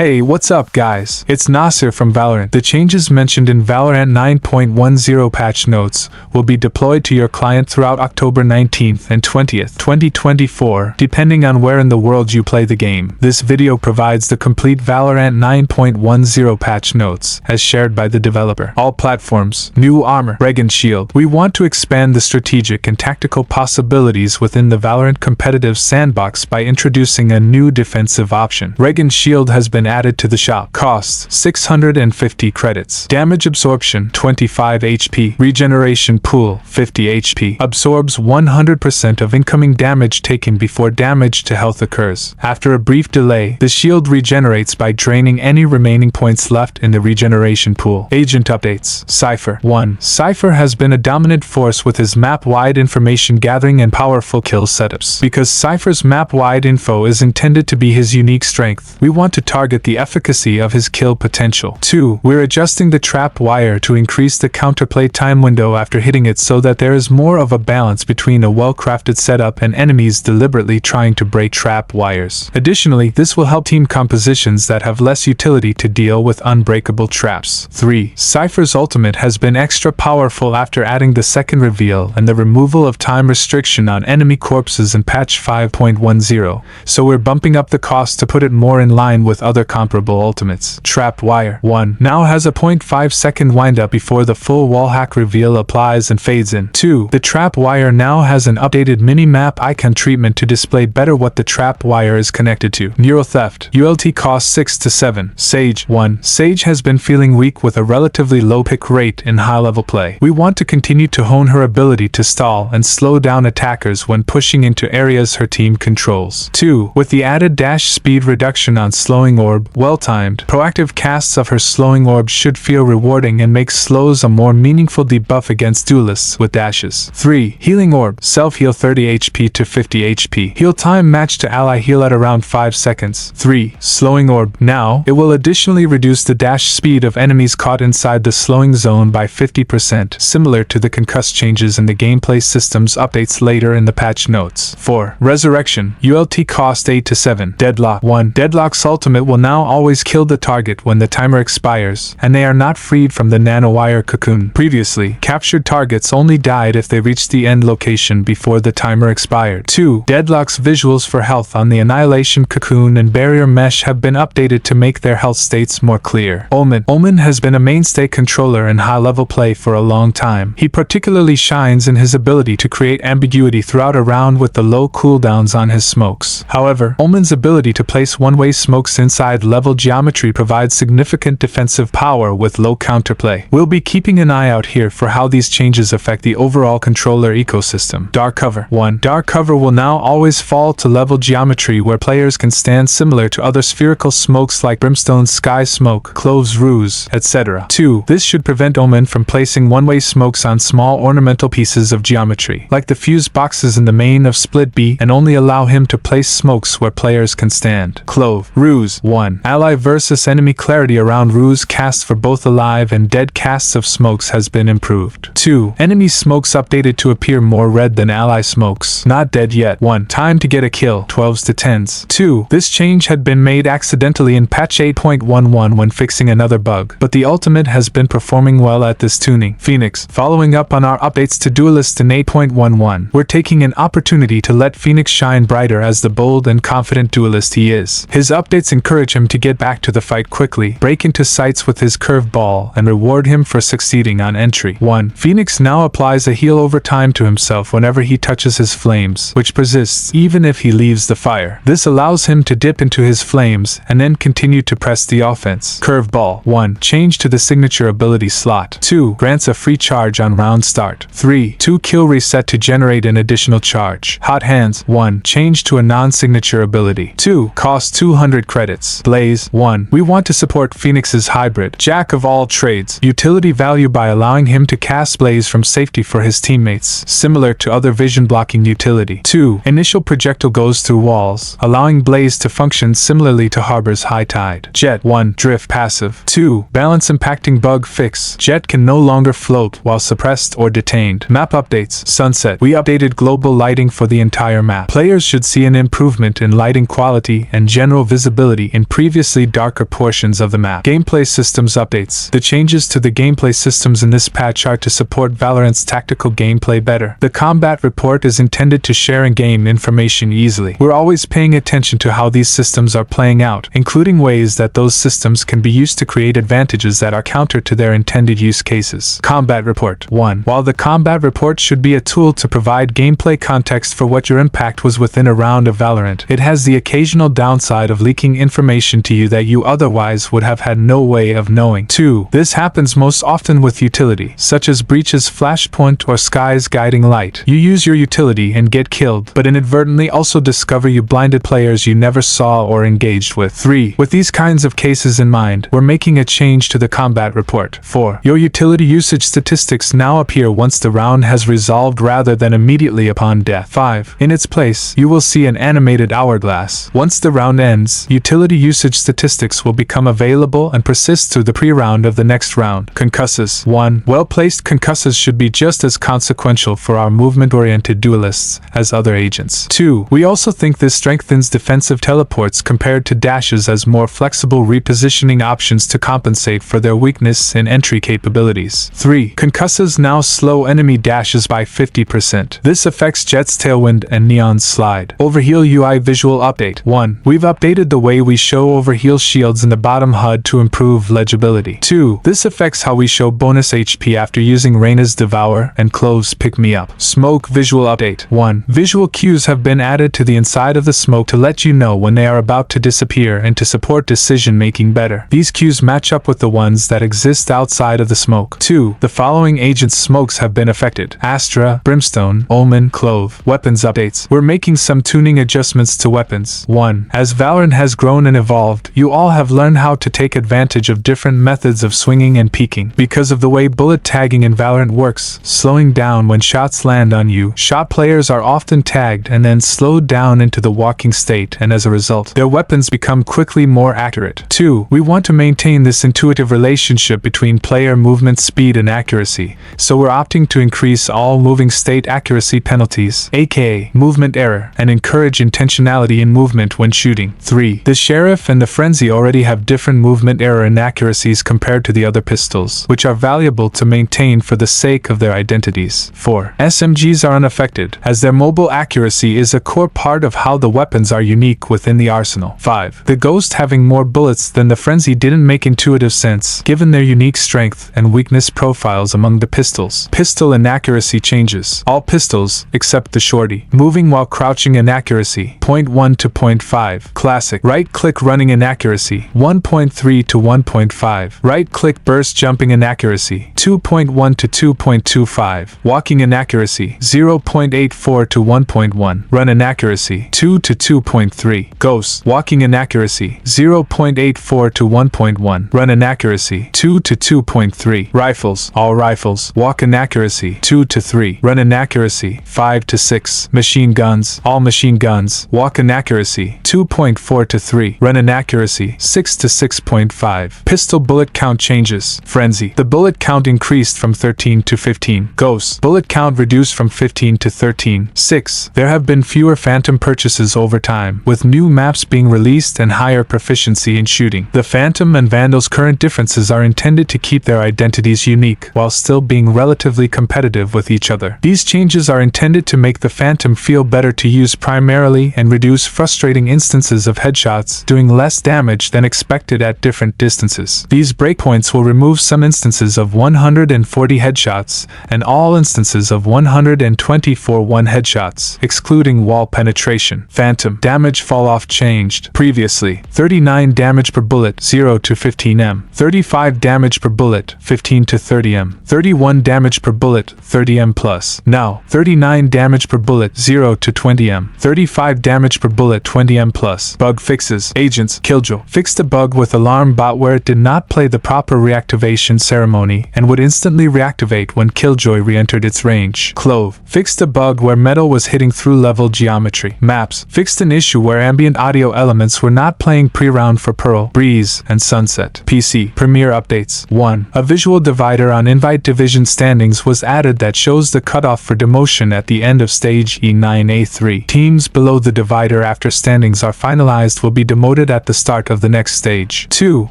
Hey, what's up guys? It's Nasir from Valorant. The changes mentioned in Valorant 9.10 patch notes will be deployed to your client throughout October 19th and 20th, 2024, depending on where in the world you play the game. This video provides the complete Valorant 9.10 patch notes, as shared by the developer. All platforms, new armor, reg and shield. We want to expand the strategic and tactical possibilities within the Valorant competitive sandbox by introducing a new defensive option. Reg and shield has been added to the shop. Costs 650 credits. Damage absorption 25 HP. Regeneration pool 50 HP. Absorbs 100% of incoming damage taken before damage to health occurs. After a brief delay, the shield regenerates by draining any remaining points left in the regeneration pool. Agent updates. Cypher 1. Cypher has been a dominant force with his map-wide information gathering and powerful kill setups. Because Cypher's map-wide info is intended to be his unique strength, we want to target the efficacy of his kill potential. 2. We're adjusting the trap wire to increase the counterplay time window after hitting it so that there is more of a balance between a well-crafted setup and enemies deliberately trying to break trap wires. Additionally, this will help team compositions that have less utility to deal with unbreakable traps. 3. Cypher's ultimate has been extra powerful after adding the second reveal and the removal of time restriction on enemy corpses in patch 5.10, so we're bumping up the cost to put it more in line with other comparable ultimates. Trap wire 1 now has a 0.5 second windup before the full wallhack reveal applies and fades in. 2. The trap wire now has an updated mini-map icon treatment to display better what the trap wire is connected to. Neural theft. ULT cost 6 to 7. Sage 1. Sage has been feeling weak with a relatively low pick rate in high-level play. We want to continue to hone her ability to stall and slow down attackers when pushing into areas her team controls. 2. With the added dash speed reduction on slowing orb, well-timed, proactive casts of her slowing orb should feel rewarding and make slows a more meaningful debuff against duelists with dashes. 3. Healing orb. Self-heal 30 HP to 50 HP. Heal time matched to ally heal at around 5 seconds. 3. Slowing orb. Now, it will additionally reduce the dash speed of enemies caught inside the slowing zone by 50%, similar to the concuss changes in the gameplay systems updates later in the patch notes. 4. Resurrection. ULT cost 8 to 7. Deadlock 1. Deadlock's ultimate will now always kill the target when the timer expires, and they are not freed from the nanowire cocoon. Previously, captured targets only died if they reached the end location before the timer expired. 2. Deadlock's visuals for health on the annihilation cocoon and barrier mesh have been updated to make their health states more clear. Omen. Omen has been a mainstay controller in high-level play for a long time. He particularly shines in his ability to create ambiguity throughout a round with the low cooldowns on his smokes. However, Omen's ability to place one-way smokes inside level geometry provides significant defensive power with low counterplay. We'll be keeping an eye out here for how these changes affect the overall controller ecosystem. Dark cover 1. Dark cover will now always fall to level geometry where players can stand similar to other spherical smokes like Brimstone Sky Smoke, Cloves Ruse, etc. 2. This should prevent Omen from placing one-way smokes on small ornamental pieces of geometry, like the fuse boxes in the main of Split B, and only allow him to place smokes where players can stand. Clove Ruse 1. Ally versus enemy clarity around Ruse casts for both alive and dead casts of smokes has been improved. 2. Enemy smokes updated to appear more red than ally smokes. Not dead yet. 1. Time to get a kill 12s to 10s. 2. This change had been made accidentally in patch 8.11 when fixing another bug, but the ultimate has been performing well at this tuning. Phoenix. Following up on our updates to Duelist in 8.11, we're taking an opportunity to let Phoenix shine brighter as the bold and confident duelist he is. His updates encourage him to get back to the fight quickly, break into sights with his curve ball, and reward him for succeeding on entry. 1. Phoenix now applies a heal over time to himself whenever he touches his flames, which persists even if he leaves the fire. This allows him to dip into his flames and then continue to press the offense. Curve ball 1. Change to the signature ability slot. 2. Grants a free charge on round start. 3. 2 kill reset to generate an additional charge. Hot hands 1. Change to a non-signature ability. 2. Cost 200 credits. Blaze 1. We want to support Phoenix's hybrid, jack of all trades, utility value by allowing him to cast Blaze from safety for his teammates, similar to other vision blocking utility. 2. Initial projectile goes through walls, allowing Blaze to function similarly to Harbor's High Tide. Jet 1. Drift passive. 2. Balance impacting bug fix. Jet can no longer float while suppressed or detained. Map updates. Sunset. We updated global lighting for the entire map. Players should see an improvement in lighting quality and general visibility in previously darker portions of the map. Gameplay systems updates. The changes to the gameplay systems in this patch are to support Valorant's tactical gameplay better. The combat report is intended to share in-game information easily. We're always paying attention to how these systems are playing out, including ways that those systems can be used to create advantages that are counter to their intended use cases. Combat report. 1. While the combat report should be a tool to provide gameplay context for what your impact was within a round of Valorant, it has the occasional downside of leaking information to you that you otherwise would have had no way of knowing. 2. This happens most often with utility, such as Breach's Flashpoint or Sky's Guiding Light. You use your utility and get killed, but inadvertently also discover you blinded players you never saw or engaged with. 3. With these kinds of cases in mind, we're making a change to the combat report. 4. Your utility usage statistics now appear once the round has resolved rather than immediately upon death. 5. In its place, you will see an animated hourglass. Once the round ends, utility usage statistics will become available and persist through the pre-round of the next round. Concusses. 1. Well-placed concusses should be just as consequential for our movement-oriented duelists as other agents. 2. We also think this strengthens defensive teleports compared to dashes as more flexible repositioning options to compensate for their weakness in entry capabilities. 3. Concusses now slow enemy dashes by 50%. This affects Jett's Tailwind and Neon's Slide. Overheal UI visual update. 1. We've updated the way we show overheal shields in the bottom HUD to improve legibility. 2. This affects how we show bonus HP after using Reyna's Devour and Clove's Pick Me Up. Smoke visual update. 1. Visual cues have been added to the inside of the smoke to let you know when they are about to disappear and to support decision making better. These cues match up with the ones that exist outside of the smoke. 2. The following agents' smokes have been affected: Astra, Brimstone, Omen, Clove. Weapons updates. We're making some tuning adjustments to weapons. 1. As Valorant has grown and evolved, you all have learned how to take advantage of different methods of swinging and peeking. Because of the way bullet tagging in Valorant works, slowing down when shots land on you, shot players are often tagged and then slowed down into the walking state, and as a result, their weapons become quickly more accurate. 2. We want to maintain this intuitive relationship between player movement speed and accuracy, so we're opting to increase all moving state accuracy penalties, aka movement error, and encourage intentionality in movement when shooting. 3. The Sheriff and the Frenzy already have different movement error inaccuracies compared to the other pistols, which are valuable to maintain for the sake of their identities. 4. SMGs are unaffected, as their mobile accuracy is a core part of how the weapons are unique within the arsenal. 5. The Ghost having more bullets than the Frenzy didn't make intuitive sense, given their unique strength and weakness profiles among the pistols. Pistol inaccuracy changes. All pistols, except the Shorty, moving while crouching inaccuracy, 0.1 to 0.5. Classic. Right-click running inaccuracy, 1.3 to 1.5. Right-click burst jumping inaccuracy, 2.1 to 2.25. Walking inaccuracy, 0.84 to 1.1. Run inaccuracy, 2 to 2.3. Ghost. Walking inaccuracy, 0.84 to 1.1. Run inaccuracy, 2 to 2.3. Rifles. All rifles. Walk inaccuracy, 2 to 3. Run inaccuracy, 5 to 6. Machine guns. All machine guns. Walk inaccuracy, 2.4 to 3. Run inaccuracy, 6 to 6.5. Pistol bullet count changes. Frenzy. The bullet count increased from 13 to 15. Ghost. Bullet count reduced from 15 to 13. 6. There have been fewer Phantom purchases over time, with new maps being released and higher proficiency in shooting. The Phantom and Vandal's current differences are intended to keep their identities unique, while still being relatively competitive with each other. These changes are intended to make the Phantom feel better to use primarily and reduce frustrating instances of headshots doing less damage than expected at different distances. These breakpoints will remove some instances of 140 headshots and all instances of 124 one headshots, excluding wall penetration. Phantom damage fall-off changed. Previously, 39 damage per bullet, 0 to 15m. 35 damage per bullet, 15 to 30m. 31 damage per bullet, 30m plus. Now, 39 damage per bullet, 0 to 20m. 35 damage per bullet, 20m plus. Bug fixes. Agents. 𝐊𝐞𝐞𝐩 fixed a bug with Alarm Bot where it did not play the proper reactivation ceremony and would instantly reactivate when 𝐊𝐞𝐞𝐩 re-entered its range. Clove fixed a bug where metal was hitting through level geometry. Maps fixed an issue where ambient audio elements were not playing pre-round for Pearl, Breeze, and Sunset. PC Premiere updates. 1. A visual divider on Invite Division standings was added that shows the cutoff for demotion at the end of stage E9A3. Teams below the divider after standings are finalized will be demoted promoted at the start of the next stage. 2.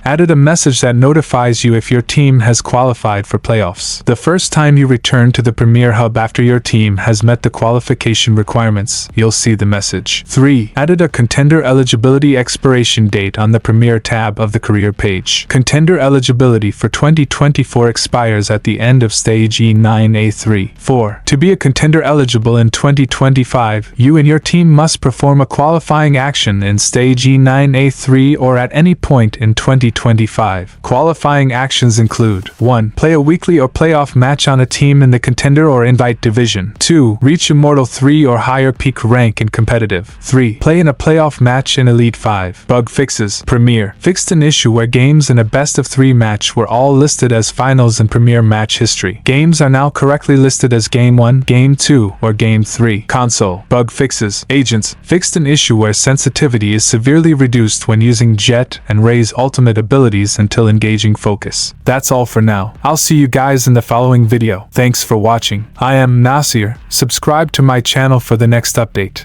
Added a message that notifies you if your team has qualified for playoffs. The first time you return to the Premier Hub after your team has met the qualification requirements, you'll see the message. 3. Added a contender eligibility expiration date on the Premier tab of the career page. Contender eligibility for 2024 expires at the end of stage E9A3. 4. To be a contender eligible in 2025, you and your team must perform a qualifying action in stage E9A3 or at any point in 2025. Qualifying actions include: 1. Play a weekly or playoff match on a team in the contender or invite division. 2. Reach Immortal 3 or higher peak rank in competitive. 3. Play in a playoff match in Elite 5. Bug fixes. Premier fixed an issue where games in a best-of-3 match were all listed as finals in Premier match history. Games are now correctly listed as Game 1, Game 2, or Game 3. Console bug fixes. Agents fixed an issue where sensitivity is severely reduced when using Jet and Ray's ultimate abilities until engaging focus. That's all for now. I'll see you guys in the following video. Thanks for watching. I am Nasir. Subscribe to my channel for the next update.